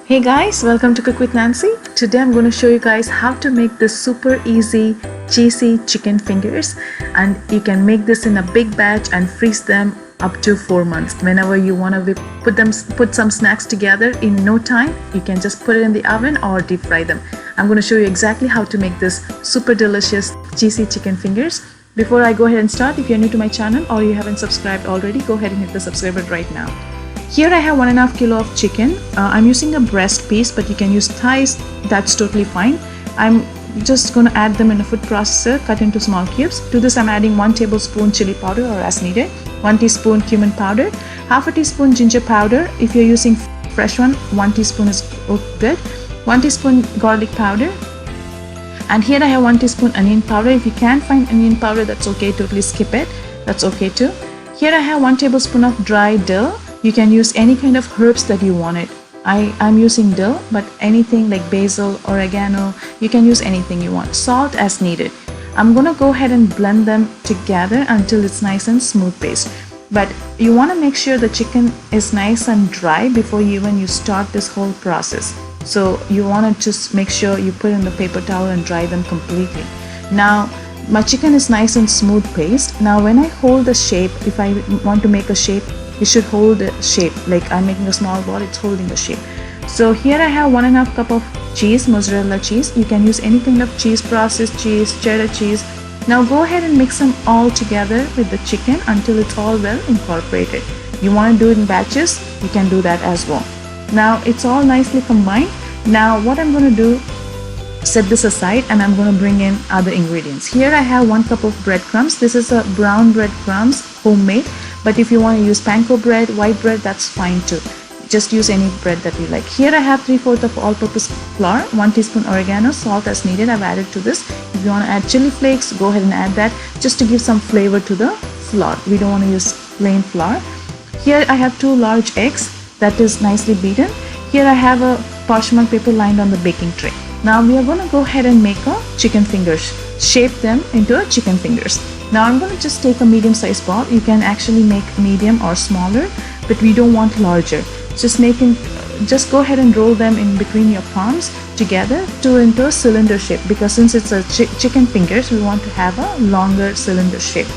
Hey guys, welcome to Cook with Nancy. Today I'm going to show you guys how to make this super easy cheesy chicken fingers, and you can make this in a big batch and freeze them up to 4 months. Whenever you want to put some snacks together in no time, you can just put it in the oven or deep fry them. I'm going to show you exactly how to make this super delicious cheesy chicken fingers. Before I go ahead and start, if you're new to my channel or you haven't subscribed already, go ahead and hit the subscribe button right now. Here I have 1.5 kilo of chicken. I'm using a breast piece, but you can use thighs. That's totally fine. I'm just going to add them in a food processor, cut into small cubes. To this I'm adding 1 tablespoon chili powder or as needed, 1 teaspoon cumin powder, half a teaspoon ginger powder. If you're using fresh one, 1 teaspoon is good, 1 teaspoon garlic powder. And here I have 1 teaspoon onion powder. If you can't find onion powder, that's okay, totally skip it. That's okay too. Here I have 1 tablespoon of dry dill. You can use any kind of herbs that you wanted. I'm using dill, but anything like basil, oregano, you can use anything you want. Salt as needed. I'm gonna go ahead and blend them together until it's nice and smooth paste. But you want to make sure the chicken is nice and dry before you start this whole process. So you want to just make sure you put in the paper towel and dry them completely. Now my chicken is nice and smooth paste. Now when I hold the shape, if I want to make a shape, it should hold the shape. Like I'm making a small ball, it's holding the shape. So here I have 1.5 cup of cheese, mozzarella cheese. You can use any kind of cheese, processed cheese, cheddar cheese. Now go ahead and mix them all together with the chicken until it's all well incorporated. You want to do it in batches, you can do that as well. Now it's all nicely combined. Now what I'm going to do, set this aside, and I'm going to bring in other ingredients. Here I have 1 cup of breadcrumbs. This is a brown breadcrumbs, homemade. But if you want to use panko bread, white bread, that's fine too. Just use any bread that you like. Here I have 3/4 of all-purpose flour, 1 teaspoon oregano, salt as needed. I've added to this. If you want to add chili flakes, go ahead and add that just to give some flavor to the flour. We don't want to use plain flour. Here I have 2 large eggs that is nicely beaten. Here I have a parchment paper lined on the baking tray. Now we are going to go ahead and make a chicken fingers. Shape them into a chicken fingers. Now I'm going to just take a medium sized ball. You can actually make medium or smaller, but we don't want larger. Just go ahead and roll them in between your palms together into a cylinder shape, because since it's a chicken fingers, we want to have a longer cylinder shape.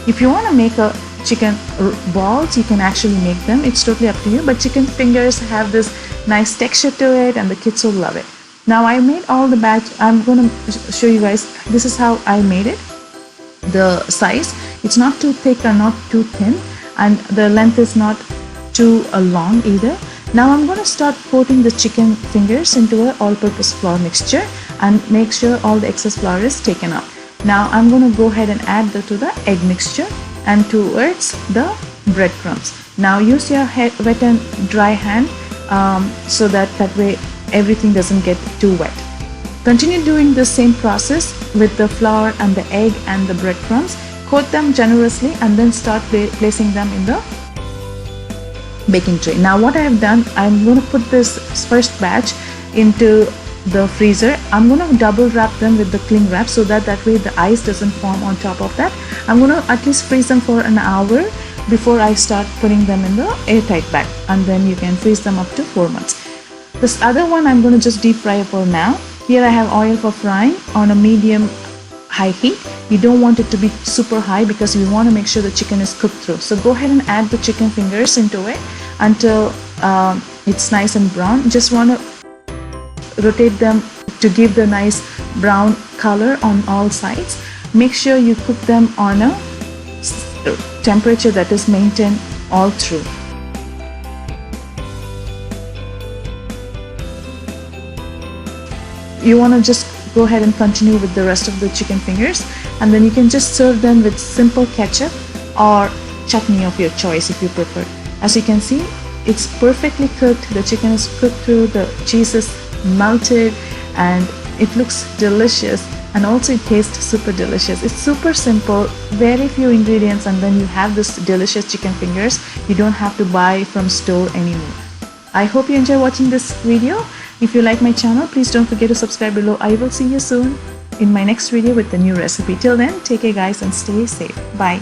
If you want to make a chicken balls, you can actually make them. It's totally up to you, but chicken fingers have this nice texture to it and the kids will love it. Now I made all the batch. I'm going to show you guys. This is how I made it. The size, it's not too thick or not too thin, and the length is not too long either. Now I'm going to start coating the chicken fingers into an all-purpose flour mixture and make sure all the excess flour is taken out. Now I'm going to go ahead and add to the egg mixture and towards the breadcrumbs. Now use your wet and dry hand so that way everything doesn't get too wet. Continue doing the same process with the flour and the egg and the breadcrumbs. Coat them generously and then start placing them in the baking tray. Now what I have done, I'm going to put this first batch into the freezer. I'm going to double wrap them with the cling wrap so that way the ice doesn't form on top of that. I'm going to at least freeze them for an hour before I start putting them in the airtight bag, and then you can freeze them up to 4 months. This other one I'm going to just deep fry for now. Here I have oil for frying on a medium high heat. You don't want it to be super high because we want to make sure the chicken is cooked through. So go ahead and add the chicken fingers into it until it's nice and brown. Just want to rotate them to give the nice brown color on all sides. Make sure you cook them on a temperature that is maintained all through. You want to just go ahead and continue with the rest of the chicken fingers, and then you can just serve them with simple ketchup or chutney of your choice if you prefer. As you can see, it's perfectly cooked. The chicken is cooked through, the cheese is melted, and it looks delicious, and also it tastes super delicious. It's super simple, very few ingredients, and then you have this delicious chicken fingers. You don't have to buy from store anymore. I hope you enjoy watching this video. If you like my channel, please don't forget to subscribe below. I will see you soon in my next video with the new recipe. Till then, take care guys and stay safe. Bye.